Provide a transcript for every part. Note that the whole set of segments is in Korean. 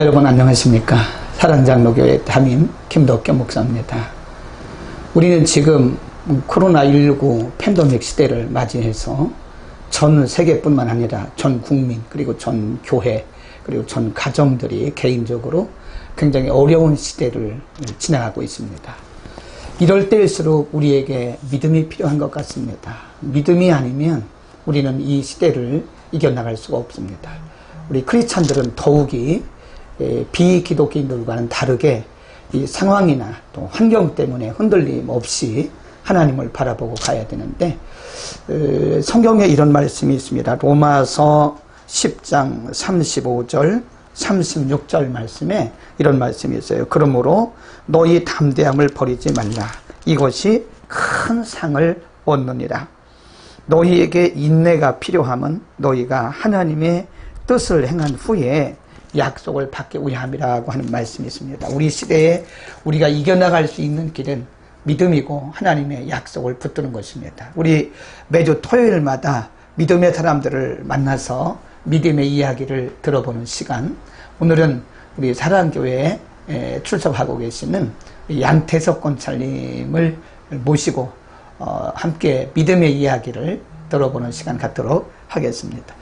여러분 안녕하십니까? 사랑장로교회 담임 김덕겸 목사입니다. 우리는 지금 코로나19 팬데믹 시대를 맞이해서 전 세계뿐만 아니라 전 국민 그리고 전 교회 그리고 전 가정들이 개인적으로 굉장히 어려운 시대를 지나가고 있습니다. 이럴 때일수록 우리에게 믿음이 필요한 것 같습니다. 믿음이 아니면 우리는 이 시대를 이겨나갈 수가 없습니다. 우리 크리스찬들은 더욱이 비기독교인들과는 다르게 이 상황이나 또 환경 때문에 흔들림 없이 하나님을 바라보고 가야 되는데, 성경에 이런 말씀이 있습니다. 로마서 10장 35절 36절 말씀에 이런 말씀이 있어요. 그러므로 너희 담대함을 버리지 말라. 이것이 큰 상을 얻느니라. 너희에게 인내가 필요함은 너희가 하나님의 뜻을 행한 후에 약속을 받기 위함이라고 하는 말씀이 있습니다. 우리 시대에 우리가 이겨나갈 수 있는 길은 믿음이고 하나님의 약속을 붙드는 것입니다. 우리 매주 토요일마다 믿음의 사람들을 만나서 믿음의 이야기를 들어보는 시간, 오늘은 우리 사랑교회에 출석하고 계시는 양태석 권찰님을 모시고 함께 믿음의 이야기를 들어보는 시간 갖도록 하겠습니다.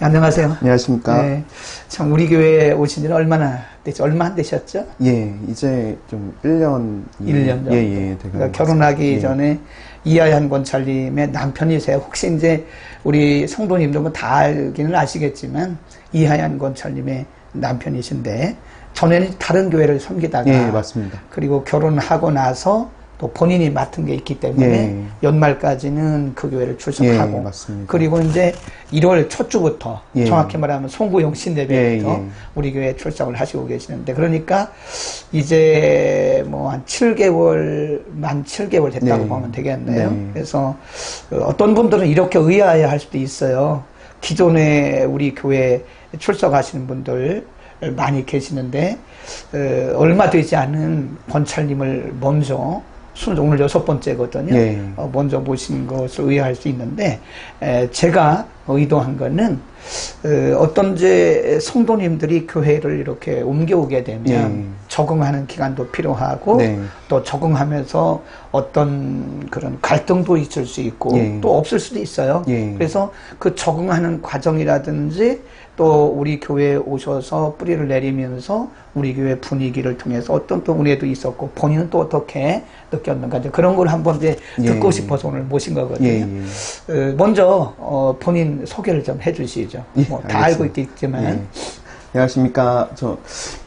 안녕하세요. 안녕하십니까. 네, 참 우리 교회에 오신 지는 얼마 안 되셨죠? 예, 이제 좀 1년. 1년 정도. 예, 그러니까 결혼하기 전에 이하얀 권찰님의 남편이세요. 혹시 이제 우리 성도님들 뭐 다 알기는 아시겠지만 이하얀 권찰님의 남편이신데, 전에는 다른 교회를 섬기다가, 예, 맞습니다. 그리고 결혼하고 나서 또 본인이 맡은 게 있기 때문에 예. 연말까지는 그 교회를 출석하고, 예, 맞습니다. 그리고 이제 1월 첫 주부터, 예. 정확히 말하면 송구용 신대배부터 예. 우리 교회에 출석을 하시고 계시는데, 그러니까 이제 뭐 한 7개월, 만 7개월 됐다고 네. 보면 되겠네요. 네. 그래서 어떤 분들은 이렇게 의아해할 수도 있어요. 기존에 우리 교회에 출석하시는 분들 많이 계시는데, 얼마 되지 않은 권찰님을 먼저, 오늘 6번째거든요. 예. 먼저 모신 것을 의아할 수 있는데, 제가 의도한 거는, 어떤 이제 성도님들이 교회를 이렇게 옮겨오게 되면 예. 적응하는 기간도 필요하고, 네. 또 적응하면서 어떤 그런 갈등도 있을 수 있고, 예. 또 없을 수도 있어요. 예. 그래서 그 적응하는 과정이라든지, 또 우리 교회에 오셔서 뿌리를 내리면서 우리 교회 분위기를 통해서 어떤 또 은혜도 있었고, 본인은 또 어떻게 느꼈는가, 이제 그런 걸 한번 이제 듣고 예. 싶어서 오늘 모신 거거든요. 예. 먼저 본인 소개를 좀 해주시죠. 예, 뭐 다 알고 알겠습니다. 있겠지만. 예. 안녕하십니까. 저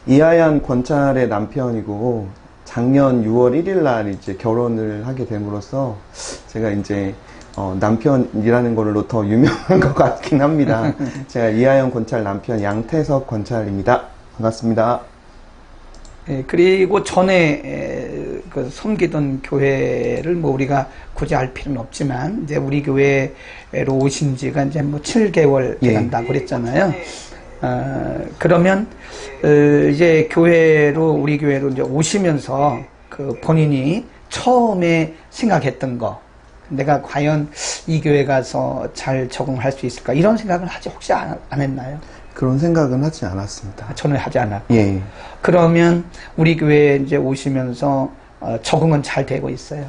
이하얀 권찰의 남편이고, 작년 6월 1일 날 이제 결혼을 하게 됨으로써 제가 이제 남편이라는 걸로 더 유명한 것 같긴 합니다. 제가 이하얀 권찰 남편 양태석 권찰입니다. 반갑습니다. 예, 그리고 전에 그 섬기던 교회를 뭐 우리가 굳이 알 필요는 없지만, 이제 우리 교회로 오신 지가 이제 뭐 7개월 예. 돼간다고 그랬잖아요. 그러면 이제 우리 교회로 이제 오시면서 그 본인이 처음에 생각했던 거, 내가 과연 이 교회 가서 잘 적응할 수 있을까, 이런 생각을 혹시 안 했나요? 그런 생각은 하지 않았습니다. 저는 하지 않았고. 예. 그러면 우리 교회에 이제 오시면서 적응은 잘 되고 있어요?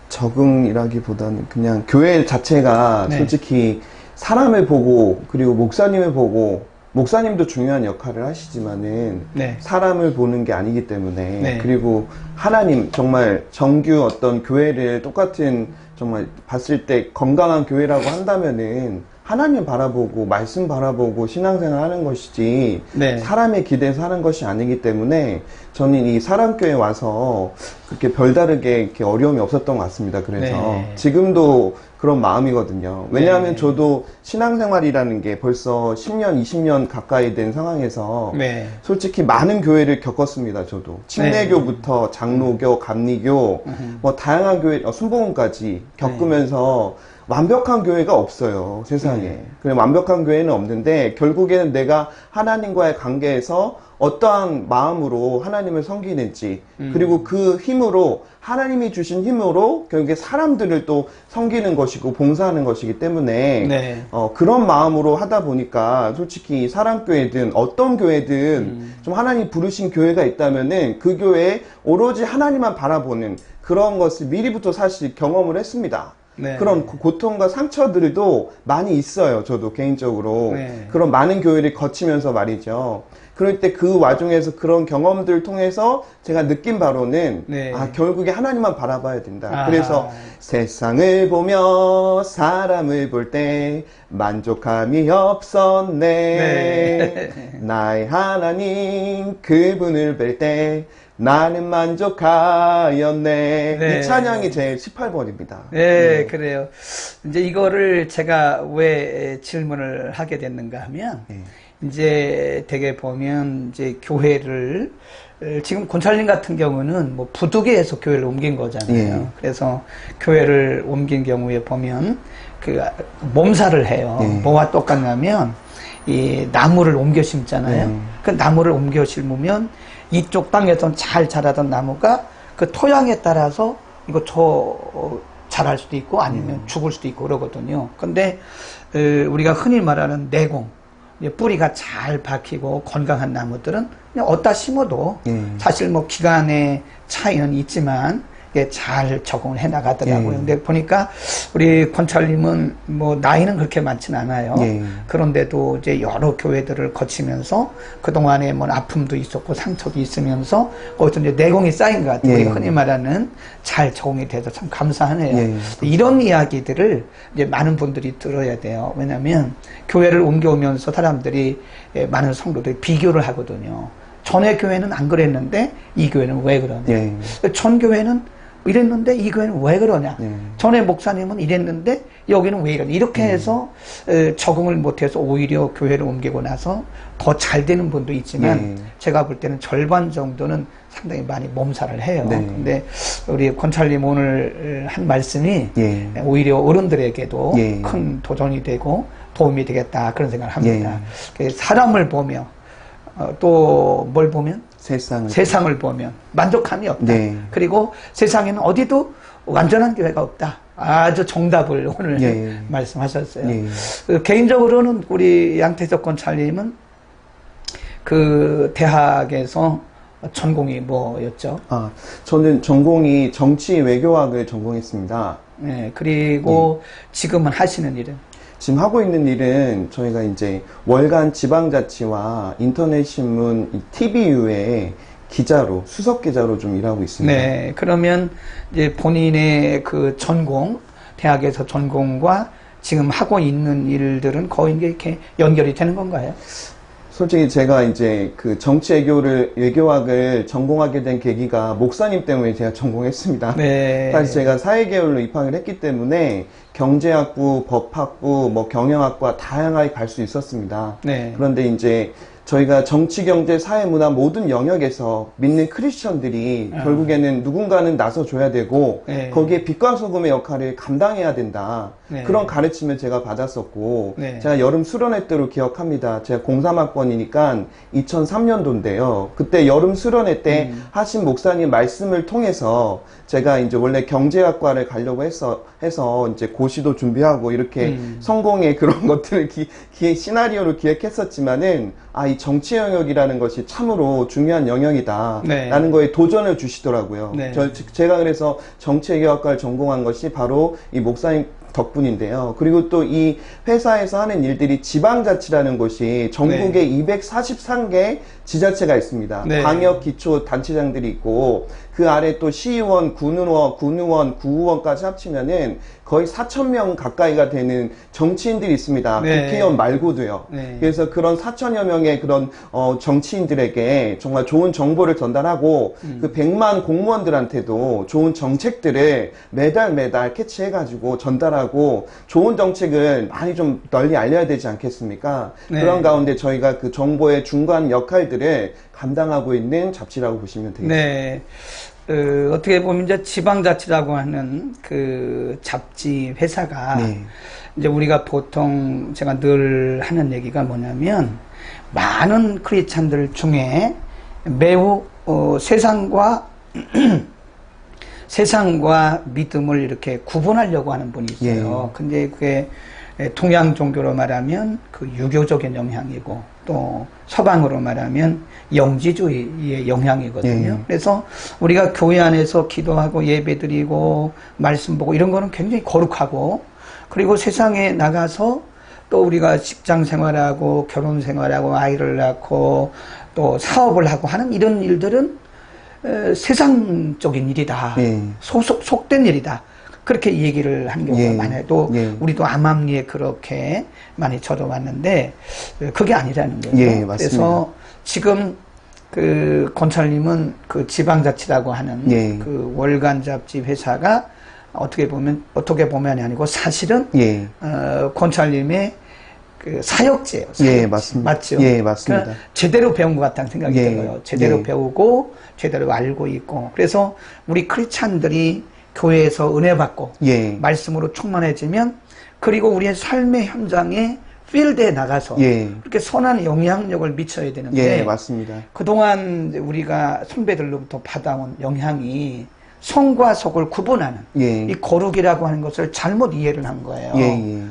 적응이라기보다는 그냥 교회 자체가 네. 솔직히 사람을 보고, 그리고 목사님을 보고, 목사님도 중요한 역할을 하시지만은 네. 사람을 보는 게 아니기 때문에, 네. 그리고 하나님, 정말 정규 어떤 교회를 똑같은 정말 봤을 때 건강한 교회라고 한다면은 하나님 바라보고 말씀 바라보고 신앙생활 하는 것이지, 네. 사람의 기대에서 하는 것이 아니기 때문에 저는 이 사랑교회 와서 그렇게 별다르게 이렇게 어려움이 없었던 것 같습니다. 그래서 네. 지금도 그런 마음이거든요. 왜냐하면 네. 저도 신앙생활이라는 게 벌써 10년, 20년 가까이 된 상황에서 네. 솔직히 많은 교회를 겪었습니다. 저도 침례교부터 장로교, 감리교, 뭐 다양한 교회, 순복음까지 겪으면서 완벽한 교회가 없어요, 세상에. 그래, 완벽한 교회는 없는데 결국에는 내가 하나님과의 관계에서 어떠한 마음으로 하나님을 섬기는지, 그리고 그 힘으로, 하나님이 주신 힘으로 결국에 사람들을 또 섬기는 것이고 봉사하는 것이기 때문에 네. 그런 마음으로 하다 보니까 솔직히 사랑교회든 어떤 교회든 좀 하나님 부르신 교회가 있다면은 그 교회에 오로지 하나님만 바라보는 그런 것을 미리부터 사실 경험을 했습니다. 네. 그런 고통과 상처들도 많이 있어요. 저도 개인적으로. 네. 그런 많은 교회를 거치면서 말이죠. 그럴 때 그 와중에서 그런 경험들을 통해서 제가 느낀 바로는 네. 결국에 하나님만 바라봐야 된다. 아하. 그래서 세상을 보며 사람을 볼 때 만족함이 없었네. 네. 나의 하나님 그분을 뵐 때 나는 만족하였네. 네. 이 찬양이 제 18번입니다. 네, 그래요. 이제 이거를 제가 왜 질문을 하게 됐는가 하면, 이제 되게 보면 이제 교회를 지금 권찰님 같은 경우는 뭐 부두개에서 교회를 옮긴 거잖아요. 그래서 교회를 옮긴 경우에 보면 그 몸살을 해요. 뭐와 똑같냐면 이 나무를 옮겨 심잖아요. 그 나무를 옮겨 심으면 이쪽 땅에서 잘 자라던 나무가 그 토양에 따라서 이거 자랄 수도 있고 아니면 죽을 수도 있고 그러거든요. 근데 우리가 흔히 말하는 내공, 뿌리가 잘 박히고 건강한 나무들은 그냥 어디다 심어도 사실 뭐 기간의 차이는 있지만 잘 적응을 해 나가더라고요. 근데 보니까 우리 권찰님은 뭐 나이는 그렇게 많진 않아요. 그런데도 이제 여러 교회들을 거치면서 그동안에 뭐 아픔도 있었고 상처도 있으면서 거기서 이제 내공이 쌓인 것 같아요. 우리 흔히 말하는 잘 적응이 돼서 참 감사하네요. 이런 이야기들을 이제 많은 분들이 들어야 돼요. 왜냐하면 교회를 옮겨오면서 사람들이 많은 성도들이 비교를 하거든요. 전에 교회는 안 그랬는데 이 교회는 왜 그러냐. 전 교회는 이랬는데 이 교회는 왜 그러냐. 전에 목사님은 이랬는데 여기는 왜 이러냐. 이렇게 해서 적응을 못해서 오히려 교회를 옮기고 나서 더 잘 되는 분도 있지만 제가 볼 때는 절반 정도는 상당히 많이 몸살을 해요. 근데 우리 권찰님 오늘 한 말씀이 오히려 어른들에게도 큰 도전이 되고 도움이 되겠다 그런 생각을 합니다. 사람을 보며 또 뭘 보면? 세상을 보면 만족함이 없다. 그리고 세상에는 어디도 완전한 교회가 없다. 아주 정답을 오늘 말씀하셨어요. 개인적으로는 우리 양태석 권찰님은 그 대학에서 전공이 뭐였죠? 저는 전공이 정치 외교학을 전공했습니다. 그리고 지금은 하시는 일은? 지금 하고 있는 일은 저희가 이제 월간 지방자치와 인터넷신문 TVU의 기자로, 수석 기자로 좀 일하고 있습니다. 네, 그러면 이제 본인의 그 전공, 대학에서 전공과 지금 하고 있는 일들은 거의 이렇게 연결이 되는 건가요? 솔직히 제가 이제 그 정치 외교학을 전공하게 된 계기가 목사님 때문에 제가 전공했습니다. 사실 제가 사회계열로 입학을 했기 때문에 경제학부, 법학부, 뭐 경영학과 다양하게 갈 수 있었습니다. 그런데 이제 저희가 정치, 경제, 사회, 문화 모든 영역에서 믿는 크리스천들이 결국에는 누군가는 나서줘야 되고 거기에 빛과 소금의 역할을 감당해야 된다. 그런 가르침을 제가 받았었고 제가 여름 수련회 때로 기억합니다. 제가 03학번이니까 2003년도인데요. 그때 여름 수련회 때 하신 목사님 말씀을 통해서 제가 이제 원래 경제학과를 가려고 해서 이제 고시도 준비하고 이렇게 성공의 그런 것들을 시나리오를 기획했었지만은 이 정치 영역이라는 것이 참으로 중요한 영역이다 라는 거에 도전을 주시더라고요. 제가 그래서 정치외교학과를 전공한 것이 바로 이 목사님 덕분인데요. 그리고 또 이 회사에서 하는 일들이 지방자치라는 곳이 전국에 243개 지자체가 있습니다. 광역 기초 단체장들이 있고 그 아래 또 시의원, 군의원, 구의원까지 합치면은 거의 4,000명 가까이가 되는 정치인들이 있습니다. 국회의원 말고도요. 그래서 그런 4,000여 명의 그런 정치인들에게 정말 좋은 정보를 전달하고 그 100만 공무원들한테도 좋은 정책들을 매달 캐치해가지고 전달하고 좋은 정책을 많이 좀 널리 알려야 되지 않겠습니까? 그런 가운데 저희가 그 정보의 중간 역할들을 감당하고 있는 잡지라고 보시면 되겠습니다. 어떻게 보면 이제 지방자치라고 하는 그 잡지 회사가 이제 우리가 보통 제가 늘 하는 얘기가 뭐냐면 많은 크리스찬들 중에 매우 세상과 믿음을 이렇게 구분하려고 하는 분이 있어요. 근데 그게 동양 종교로 말하면 그 유교적인 영향이고 또 서방으로 말하면 영지주의의 영향이거든요. 그래서 우리가 교회 안에서 기도하고 예배드리고 말씀 보고 이런 거는 굉장히 거룩하고, 그리고 세상에 나가서 또 우리가 직장 생활하고 결혼 생활하고 아이를 낳고 또 사업을 하고 하는 이런 일들은 세상적인 일이다. 속된 일이다. 그렇게 얘기를 하는 경우가 많아요. 또 우리도 암암리에 그렇게 많이 저도 왔는데 그게 아니라는 거죠. 그래서 지금 그 권찰님은 그 지방자치라고 하는 그 월간 잡지 회사가 어떻게 보면이 아니고 사실은 권찰님의 그 사역제예요. 맞습니다. 맞죠? 맞습니다. 그러니까 제대로 배운 것 같다는 생각이 들어요. 제대로 배우고 제대로 알고 있고, 그래서 우리 크리스찬들이 교회에서 은혜 받고 말씀으로 충만해지면, 그리고 우리의 삶의 현장에 필드에 나가서 그렇게 선한 영향력을 미쳐야 되는데 맞습니다. 그동안 우리가 선배들로부터 받아온 영향이 성과 속을 구분하는 이 거룩이라고 하는 것을 잘못 이해를 한 거예요.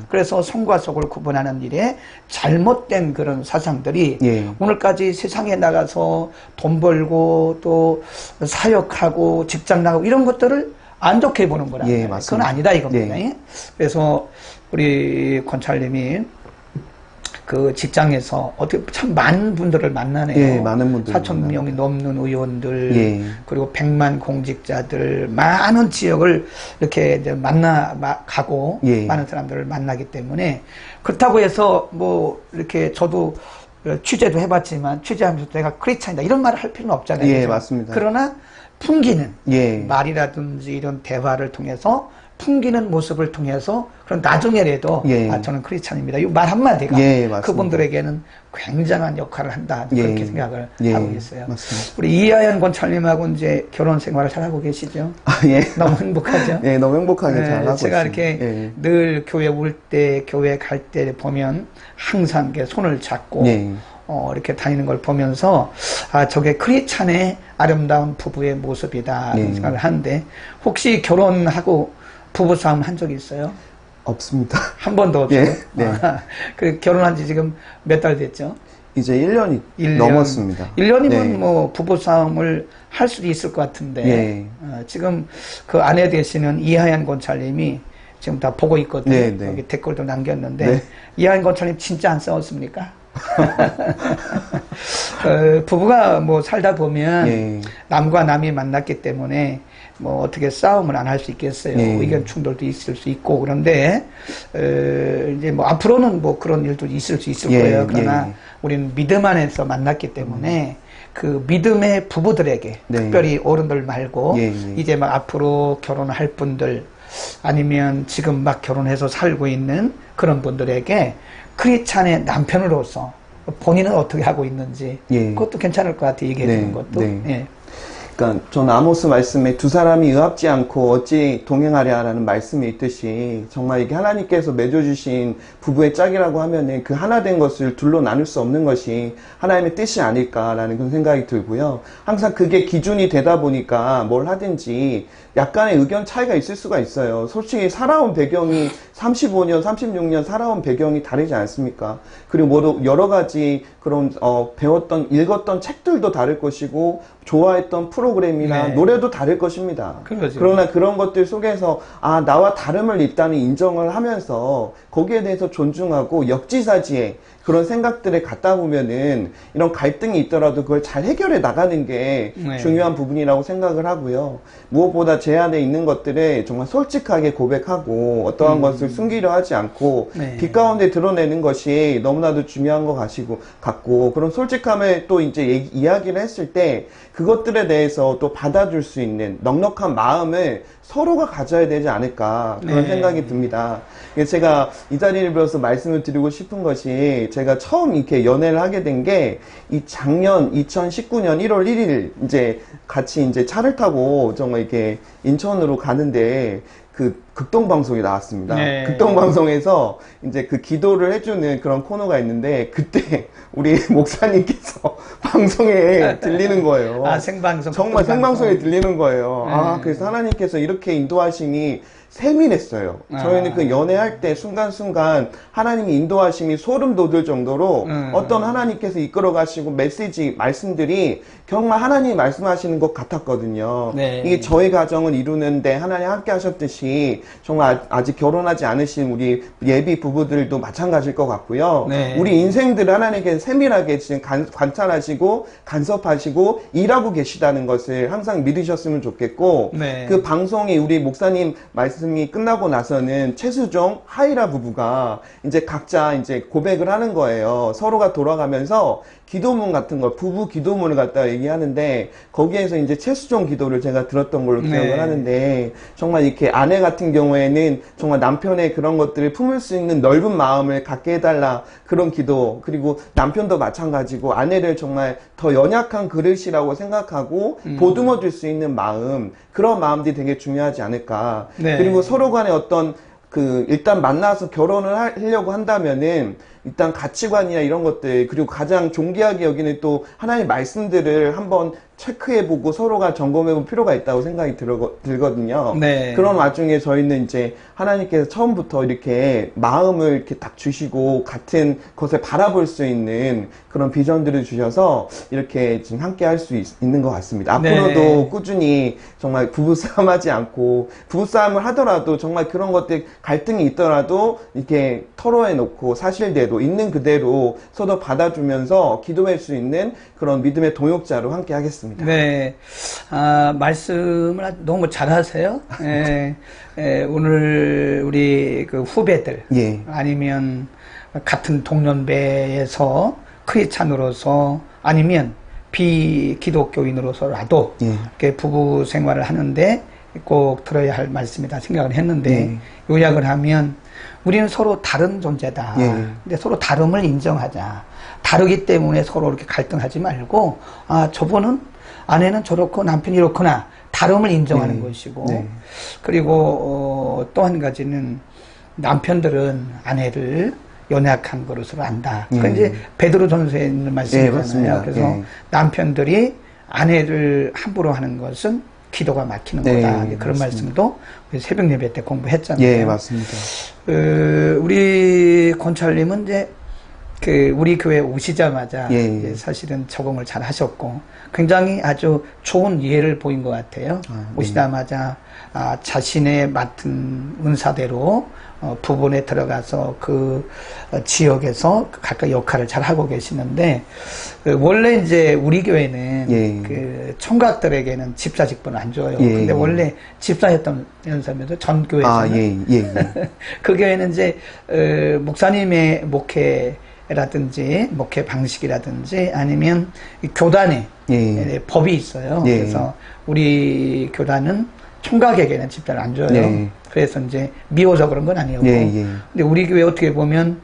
그래서 성과 속을 구분하는 일에 잘못된 그런 사상들이 오늘까지 세상에 나가서 돈 벌고 또 사역하고 직장 나가고 이런 것들을 안 좋게 보는 거라. 그건 아니다 이겁니다. 그래서 우리 권찰님이 그 직장에서 어떻게 참 많은 분들을 만나네요. 많은 분들 4,000명이 넘는 의원들, 그리고 100만 공직자들, 많은 지역을 이렇게 이제 가고 많은 사람들을 만나기 때문에, 그렇다고 해서 뭐 이렇게 저도 취재도 해봤지만 취재하면서 내가 크리스찬이다 이런 말을 할 필요는 없잖아요. 그렇죠? 맞습니다. 그러나 풍기는 말이라든지 이런 대화를 통해서, 풍기는 모습을 통해서, 그럼 나중에라도 저는 크리스찬입니다. 이 말 한마디가 그분들에게는 굉장한 역할을 한다. 그렇게 생각을 하고 있어요. 맞습니다. 우리 이하연 권찰님하고 이제 결혼 생활을 잘하고 계시죠? 너무 행복하죠? 너무 행복하게 잘하고 있습니다. 제가 이렇게 늘 교회 올 때, 교회 갈 때 보면 항상 이렇게 손을 잡고 이렇게 다니는 걸 보면서 저게 크리스찬의 아름다운 부부의 모습이다 이런 생각을 하는데, 혹시 결혼하고 부부싸움 한 적이 있어요? 없습니다. 한 번도 없어요? 그 결혼한 지 지금 몇 달 됐죠? 이제 1년이 넘었습니다. 1년이면 뭐 부부싸움을 할 수도 있을 것 같은데 지금 그 아내 되시는 이하연 권찰님이 지금 다 보고 있거든요. 여기 댓글도 남겼는데 이하연 권찰님 진짜 안 싸웠습니까? 부부가 뭐 살다 보면 남과 남이 만났기 때문에 뭐 어떻게 싸움을 안 할 수 있겠어요. 의견 충돌도 있을 수 있고, 그런데 이제 뭐 앞으로는 뭐 그런 일도 있을 수 있을 거예요. 그러나 우리는 믿음 안에서 만났기 때문에 그 믿음의 부부들에게 특별히 어른들 말고 이제 막 앞으로 결혼할 분들, 아니면 지금 막 결혼해서 살고 있는 그런 분들에게 크리스찬의 남편으로서 본인은 어떻게 하고 있는지 그것도 괜찮을 것 같아요. 얘기해 주는 것도. 그러니까 전 아모스 말씀에 두 사람이 의합지 않고 어찌 동행하랴라는 말씀이 있듯이, 정말 이게 하나님께서 맺어주신 부부의 짝이라고 하면은 그 하나 된 것을 둘로 나눌 수 없는 것이 하나님의 뜻이 아닐까라는 그런 생각이 들고요. 항상 그게 기준이 되다 보니까 뭘 하든지 약간의 의견 차이가 있을 수가 있어요. 솔직히 살아온 배경이 35년, 36년 살아온 배경이 다르지 않습니까? 그리고 뭐 여러 가지 그런 배웠던, 읽었던 책들도 다를 것이고, 좋아했던 프로그램이나 노래도 다를 것입니다. 그러나 그런 것들 속에서 나와 다름을 일단은 인정을 하면서 거기에 대해서 존중하고 역지사지에 그런 생각들에 갖다 보면은 이런 갈등이 있더라도 그걸 잘 해결해 나가는 게 중요한 부분이라고 생각을 하고요. 무엇보다 제 안에 있는 것들을 정말 솔직하게 고백하고 어떠한 것을 숨기려 하지 않고 빛 가운데 드러내는 것이 너무나도 중요한 것 같고, 그런 솔직함을 또 이제 이야기를 했을 때 그것들에 대해서 또 받아줄 수 있는 넉넉한 마음을 서로가 가져야 되지 않을까, 그런 생각이 듭니다. 제가 이 자리를 빌어서 말씀을 드리고 싶은 것이, 제가 처음 이렇게 연애를 하게 된 게 이 작년 2019년 1월 1일 이제 같이 이제 차를 타고 정말 이렇게 인천으로 가는데, 그 극동방송에 나왔습니다. 네. 극동방송에서 이제 그 기도를 해주는 그런 코너가 있는데, 그때 우리 목사님께서 방송에 들리는 거예요. 아, 생방송. 정말 생방송에 들리는 거예요. 아, 네. 그래서 하나님께서 이렇게 인도하심이 세밀했어요. 저희는 그 연애할 때 순간순간 하나님의 인도하심이 소름 돋을 정도로 어떤 하나님께서 이끌어 가시고 메시지, 말씀들이 정말 하나님이 말씀하시는 것 같았거든요. 네. 이게 저희 가정을 이루는데 하나님 함께 하셨듯이 정말 아직 결혼하지 않으신 우리 예비 부부들도 마찬가지일 것 같고요. 네. 우리 인생들을 하나님께 세밀하게 지금 관찰하시고 간섭하시고 일하고 계시다는 것을 항상 믿으셨으면 좋겠고, 네. 그 방송이 우리 목사님 말씀이 끝나고 나서는 최수종, 하이라 부부가 이제 각자 이제 고백을 하는 거예요. 서로가 돌아가면서 기도문 같은 걸, 부부 기도문을 갖다 얘기하는데, 거기에서 이제 최수종 기도를 제가 들었던 걸로 기억을 네. 하는데, 정말 이렇게 아내 같은 경우에는 정말 남편의 그런 것들을 품을 수 있는 넓은 마음을 갖게 해달라, 그런 기도. 그리고 남편도 마찬가지고 아내를 정말 더 연약한 그릇이라고 생각하고 보듬어 줄 수 있는 마음, 그런 마음들이 되게 중요하지 않을까. 네. 그리고 서로 간에 어떤 일단 만나서 결혼을 하려고 한다면은, 일단 가치관이나 이런 것들, 그리고 가장 존귀하게 여기는 또 하나님의 말씀들을 한번 체크해보고 서로가 점검해볼 필요가 있다고 생각이 들거든요. 네. 그런 와중에 저희는 이제 하나님께서 처음부터 이렇게 마음을 이렇게 딱 주시고 같은 것을 바라볼 수 있는 그런 비전들을 주셔서 이렇게 지금 함께 할 수 있는 것 같습니다. 네. 앞으로도 꾸준히 정말 부부싸움 하지 않고, 부부싸움을 하더라도 정말 그런 것들 갈등이 있더라도 이렇게 토로해놓고 사실대로 있는 그대로 서로 받아주면서 기도할 수 있는 그런 믿음의 동역자로 함께 하겠습니다. 네. 아, 말씀을 너무 잘하세요. 오늘 우리 그 후배들, 예. 아니면 같은 동년배에서 크리스찬으로서, 아니면 비기독교인으로서라도 예. 이렇게 부부 생활을 하는데 꼭 들어야 할 말씀이다 생각을 했는데, 요약을 하면 우리는 서로 다른 존재다. 예. 근데 서로 다름을 인정하자. 다르기 때문에 서로 이렇게 갈등하지 말고, 아, 저분은, 아내는 저렇고 남편이 이렇구나. 다름을 인정하는 것이고, 네. 그리고 또 한 가지는 남편들은 아내를 연약한 것으로 안다. 그러니까 이제 베드로 전서에 있는 말씀이잖아요. 맞습니다. 그래서 남편들이 아내를 함부로 하는 것은 기도가 막히는 네, 거다. 그런 맞습니다. 말씀도 우리 새벽 예배 때 공부했잖아요. 예, 맞습니다. 우리 권찰님은 이제 우리 교회 오시자마자 예. 이제 사실은 적응을 잘 하셨고, 굉장히 아주 좋은 이해를 보인 것 같아요. 오시자마자 자신의 맡은 은사대로 부분에 들어가서 그 지역에서 각각 역할을 잘 하고 계시는데, 원래 이제 우리 교회는 그 총각들에게는 집사 직분을 안 줘요. 근데 원래 집사였던 연사면서 전 교회에서는 그 교회는 이제 목사님의 목회라든지 목회 방식이라든지 아니면 교단에 법이 있어요. 그래서 우리 교단은 총각에게는 집사를 안 줘요. 그래서 이제 미워서 그런 건 아니었고. 근데 우리 교회 어떻게 보면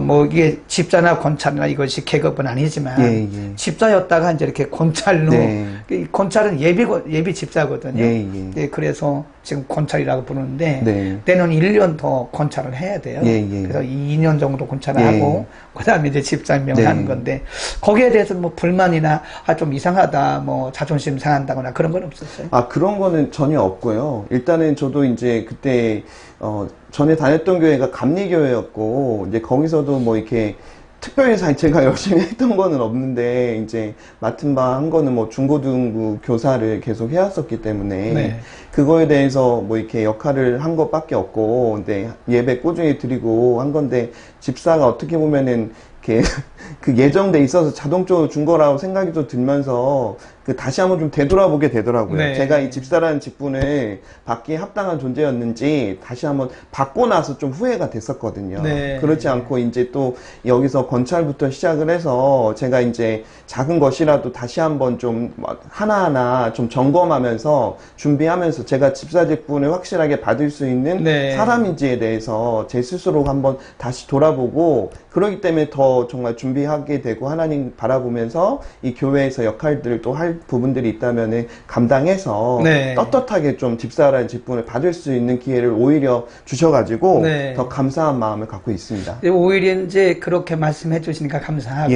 뭐 이게 집사나 권찰이나 이것이 계급은 아니지만 집사였다가 이제 이렇게 권찰로, 권찰은 예비 집사거든요. 그래서 지금 권찰이라고 부르는데 때는 1년 더 권찰을 해야 돼요. 그래서 2년 정도 권찰을 하고 그다음에 이제 집사 임명을 하는 건데, 거기에 대해서 뭐 불만이나 좀 이상하다, 뭐 자존심 상한다거나 그런 건 없었어요? 그런 거는 전혀 없고요. 일단은 저도 이제 그때 전에 다녔던 교회가 감리교회였고, 이제 거기서도 뭐 이렇게 특별히 제가 열심히 했던 거는 없는데, 이제 맡은 바 한 거는 뭐 중고등부 교사를 계속 해왔었기 때문에 그거에 대해서 뭐 이렇게 역할을 한 것밖에 없고, 근데 예배 꾸준히 드리고 한 건데, 집사가 어떻게 보면은 이렇게 그 예정돼 있어서 자동적으로 준 거라고 생각이 또 들면서 다시 한번 좀 되돌아보게 되더라고요. 제가 이 집사라는 직분을 받기에 합당한 존재였는지 다시 한번 받고 나서 좀 후회가 됐었거든요. 그렇지 않고 이제 또 여기서 권찰부터 시작을 해서 제가 이제 작은 것이라도 다시 한번 좀 하나하나 좀 점검하면서 준비하면서 제가 집사 직분을 확실하게 받을 수 있는 사람인지에 대해서 제 스스로 한번 다시 돌아보고, 그러기 때문에 더 더 정말 준비하게 되고 하나님 바라보면서 이 교회에서 역할들을 또 할 부분들이 있다면은 감당해서 네. 떳떳하게 좀 집사라는 직분을 받을 수 있는 기회를 오히려 주셔가지고 네. 더 감사한 마음을 갖고 있습니다. 오히려 이제 그렇게 말씀해 주시니까 감사하고,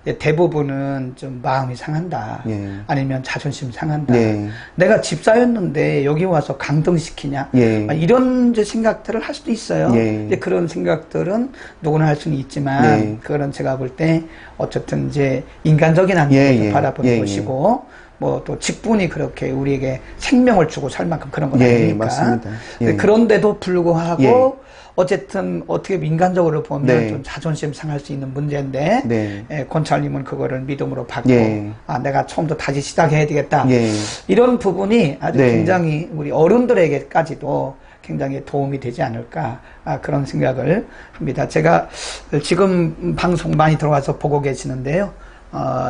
예. 대부분은 좀 마음이 상한다. 예. 아니면 자존심 상한다. 네. 내가 집사였는데 여기 와서 강등시키냐. 예. 이런 이제 생각들을 할 수도 있어요. 예. 이제 그런 생각들은 누구나 할 수는 있지만, 네. 그거는 제가 볼 때 어쨌든 이제 인간적인 안목을 예. 바라보는 예. 것이고, 뭐 또 직분이 그렇게 우리에게 생명을 주고 살 만큼 그런 건 예. 아니니까. 맞습니다. 근데 예. 그런데도 불구하고, 예. 어쨌든 어떻게 민간적으로 보면 네. 좀 자존심 상할 수 있는 문제인데, 네. 권찰님은 그거를 믿음으로 받고, 예. 내가 처음부터 다시 시작해야 되겠다. 예. 이런 부분이 아주 네. 굉장히 우리 어른들에게까지도 굉장히 도움이 되지 않을까, 그런 생각을 합니다. 제가 지금 방송 많이 들어와서 보고 계시는데요.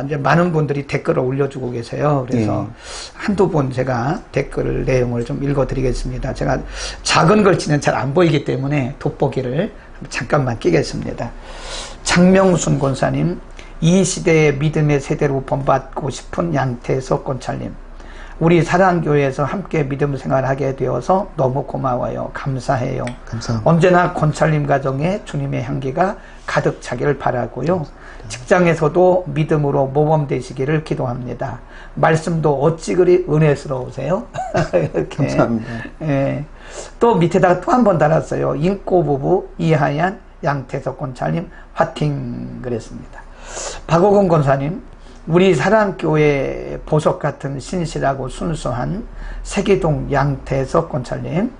이제 많은 분들이 댓글을 올려주고 계세요. 그래서 한두 번 제가 댓글 내용을 좀 읽어드리겠습니다. 제가 작은 글씨는 잘 안 보이기 때문에 돋보기를 잠깐만 끼겠습니다. 장명순 권사님, 이 시대의 믿음의 세대로 본받고 싶은 양태석 권찰님, 우리 사랑교회에서 함께 믿음 생활하게 되어서 너무 고마워요. 감사해요. 감사합니다. 언제나 권찰님 가정에 주님의 향기가 가득 차기를 바라고요. 직장에서도 믿음으로 모범되시기를 기도합니다. 말씀도 어찌 그리 은혜스러우세요? 이렇게. 감사합니다. 예. 또 밑에다가 또 한 번 달았어요. 인꼬 부부 이하얀 양태석 권찰님 화팅 그랬습니다. 박오건 권사님, 우리 사랑교회 보석 같은 신실하고 순수한 세기동 양태석 권찰님,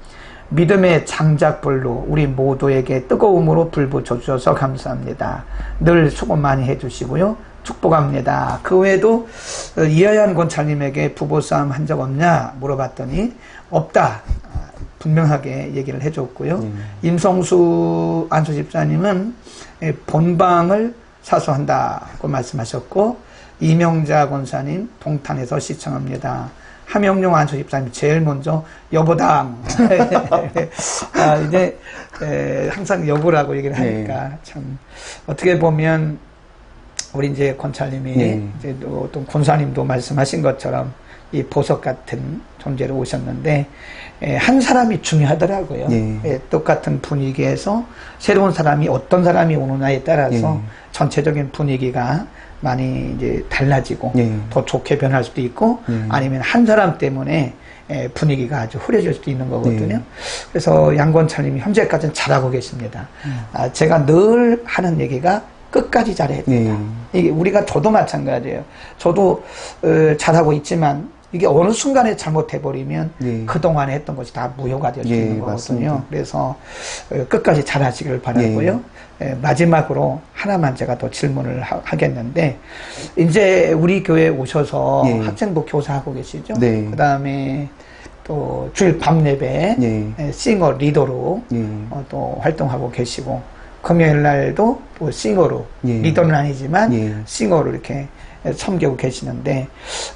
믿음의 장작불로 우리 모두에게 뜨거움으로 불 붙여주셔서 감사합니다. 늘 수고 많이 해주시고요. 축복합니다. 그 외에도 이하얀 권찰님에게 부부싸움 한 적 없냐 물어봤더니 없다. 분명하게 얘기를 해줬고요. 임성수 안수집사님은 본방을 사수한다고 말씀하셨고, 이명자 권사님 동탄에서 시청합니다. 함영용 안수집사님 제일 먼저 여보당. 이제 항상 여보라고 얘기를 하니까 참 어떻게 보면 우리 이제 권찰님이 이제 또 권사님도 말씀하신 것처럼 이 보석 같은 존재로 오셨는데, 한 사람이 중요하더라고요. 똑같은 분위기에서 새로운 사람이 어떤 사람이 오느냐에 따라서 전체적인 분위기가 많이 이제 달라지고 더 좋게 변할 수도 있고, 아니면 한 사람 때문에 분위기가 아주 흐려질 수도 있는 거거든요. 그래서 양권찰님이 현재까지는 잘하고 계십니다. 제가 늘 하는 얘기가 끝까지 잘해야 된다. 이게 우리가 저도 마찬가지예요. 저도 잘하고 있지만 이게 어느 순간에 잘못해버리면 그동안에 했던 것이 다 무효가 될 수 있는 거거든요. 맞습니다. 그래서 끝까지 잘하시길 바라고요. 마지막으로 하나만 제가 더 질문을 하겠는데, 이제 우리 교회에 오셔서 학생부 교사하고 계시죠? 그 다음에 또 주일 밤 예배 싱어 리더로 또 활동하고 계시고, 금요일 날도 또 싱어로, 리더는 아니지만 싱어로 이렇게 섬기고 계시는데,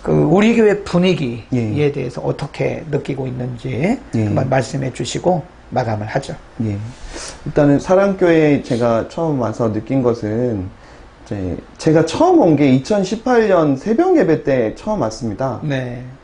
우리 교회 분위기에 대해서 어떻게 느끼고 있는지 한번 말씀해 주시고 마감을 하죠. 일단은 사랑교회에 제가 처음 와서 느낀 것은, 제가 처음 온 게 2018년 새벽 예배 때 처음 왔습니다.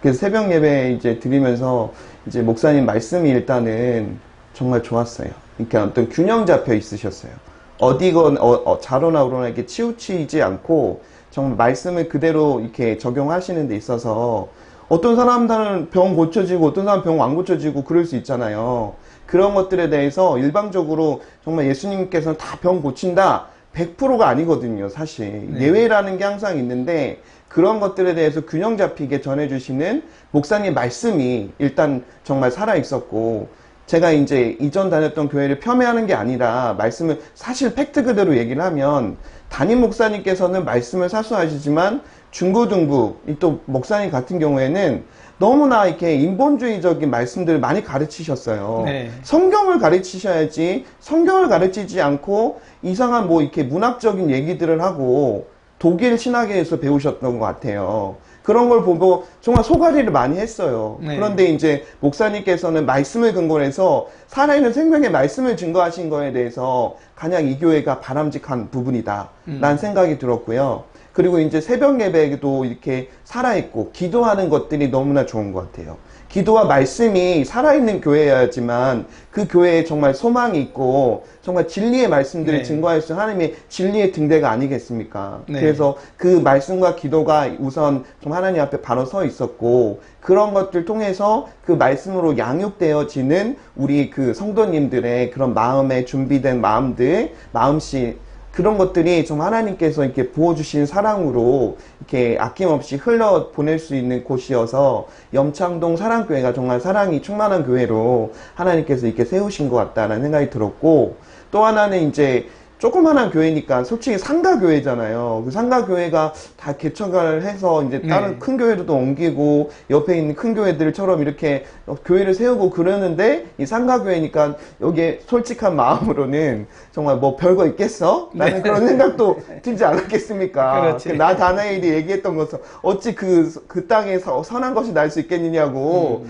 그래서 새벽 예배 이제 드리면서 이제 목사님 말씀이 일단은 정말 좋았어요. 그러니까 어떤 균형 잡혀 있으셨어요. 어디건 좌로나 우로나 이렇게 치우치지 않고 정말 말씀을 그대로 이렇게 적용하시는 데 있어서, 어떤 사람들은 병 고쳐지고 어떤 사람은 병 안 고쳐지고 그럴 수 있잖아요. 그런 것들에 대해서 일방적으로 정말 예수님께서는 다 병 고친다 100%가 아니거든요. 사실 예외라는 게 항상 있는데, 그런 것들에 대해서 균형 잡히게 전해주시는 목사님 말씀이 일단 정말 살아있었고, 제가 이제 이전 다녔던 교회를 폄훼하는 게 아니라 말씀을 사실 팩트 그대로 얘기를 하면, 담임 목사님께서는 말씀을 사수하시지만 중고등부 또 목사님 같은 경우에는 너무나 이렇게 인본주의적인 말씀들을 많이 가르치셨어요. 성경을 가르치셔야지, 성경을 가르치지 않고 이상한 뭐 이렇게 문학적인 얘기들을 하고 독일 신학에서 배우셨던 것 같아요. 그런 걸 보고 정말 소가리를 많이 했어요. 네. 그런데 이제 목사님께서는 말씀을 근거로 해서 살아있는 생명의 말씀을 증거하신 거에 대해서 가장 이 교회가 바람직한 부분이다 라는 생각이 들었고요. 그리고 이제 새벽 예배에도 이렇게 살아있고 기도하는 것들이 너무나 좋은 것 같아요. 기도와 말씀이 살아있는 교회여야지만 그 교회에 정말 소망이 있고 정말 진리의 말씀들을 네. 증거할 수 있는 하나님의 진리의 등대가 아니겠습니까? 네. 그래서 그 말씀과 기도가 우선 좀 하나님 앞에 바로 서 있었고 그런 것들 통해서 그 말씀으로 양육되어지는 우리 그 성도님들의 그런 마음에 준비된 마음들, 마음씨 그런 것들이 좀 하나님께서 이렇게 부어주신 사랑으로 이렇게 아낌없이 흘러 보낼 수 있는 곳이어서 염창동 사랑교회가 정말 사랑이 충만한 교회로 하나님께서 이렇게 세우신 것 같다라는 생각이 들었고 또 하나는 이제 조그만한 교회니까 솔직히 상가교회잖아요. 그 상가교회가 다 개척을 해서 이제 다른 네. 큰 교회로도 옮기고 옆에 있는 큰 교회들처럼 이렇게 교회를 세우고 그러는데 이 상가교회니까 여기에 솔직한 마음으로는 정말 뭐 별거 있겠어? 라는 그런 생각도 들지 않았겠습니까? 그렇지. 나 다나엘이 얘기했던 것은 어찌 그 땅에서 선한 것이 날 수 있겠느냐고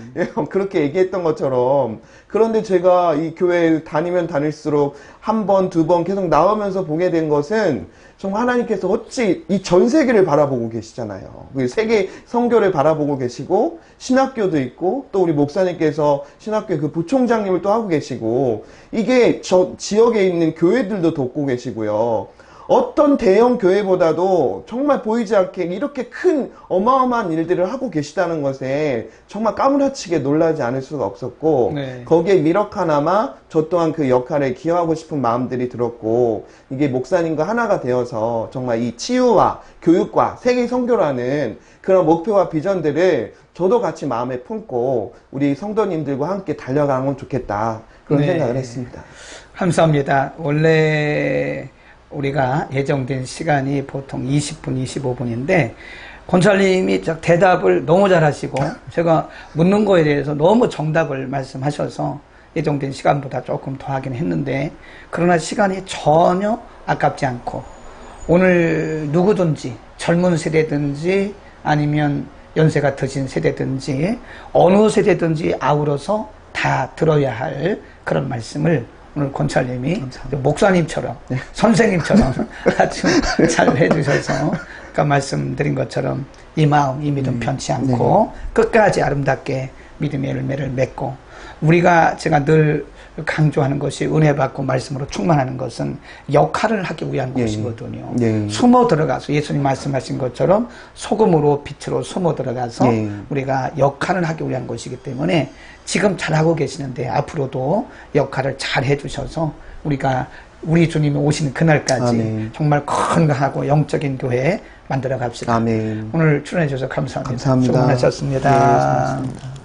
그렇게 얘기했던 것처럼 그런데 제가 이 교회 다니면 다닐수록 한 번, 두 번 계속 나오면서 보게 된 것은 정말 하나님께서 어찌 이 전 세계를 바라보고 계시잖아요. 세계 선교를 바라보고 계시고 신학교도 있고 또 우리 목사님께서 신학교 그 부총장님을 또 하고 계시고 이게 저 지역에 있는 교회들도 돕고 계시고요. 어떤 대형 교회보다도 정말 보이지 않게 이렇게 큰 어마어마한 일들을 하고 계시다는 것에 정말 까무라치게 놀라지 않을 수가 없었고 네. 거기에 미력하나마 저 또한 그 역할에 기여하고 싶은 마음들이 들었고 이게 목사님과 하나가 되어서 정말 이 치유와 교육과 세계 선교라는 그런 목표와 비전들을 저도 같이 마음에 품고 우리 성도님들과 함께 달려가면 좋겠다 그런 네. 생각을 했습니다. 감사합니다. 원래 우리가 예정된 시간이 보통 20분, 25분인데 권찰님이 대답을 너무 잘하시고 제가 묻는 거에 대해서 너무 정답을 말씀하셔서 예정된 시간보다 조금 더 하긴 했는데 그러나 시간이 전혀 아깝지 않고 오늘 누구든지 젊은 세대든지 아니면 연세가 드신 세대든지 어느 세대든지 아우러서 다 들어야 할 그런 말씀을 오늘 권찰님이 목사님처럼 선생님처럼 아주 잘 해주셔서 아까 말씀드린 것처럼 이 마음, 이 믿음 편치 않고 끝까지 아름답게 믿음의 열매를 맺고 우리가 제가 늘 강조하는 것이 은혜 받고 말씀으로 충만하는 것은 역할을 하기 위한 것이거든요. 숨어 들어가서 예수님 말씀하신 것처럼 소금으로 빛으로 숨어 들어가서 우리가 역할을 하기 위한 것이기 때문에 지금 잘하고 계시는데 앞으로도 역할을 잘 해주셔서 우리가 우리 주님이 오시는 그날까지 아멘. 정말 건강하고 영적인 교회 만들어 갑시다. 아멘. 오늘 출연해 주셔서 감사합니다. 감사합니다. 수고 많으셨습니다. 네, 수고하셨습니다.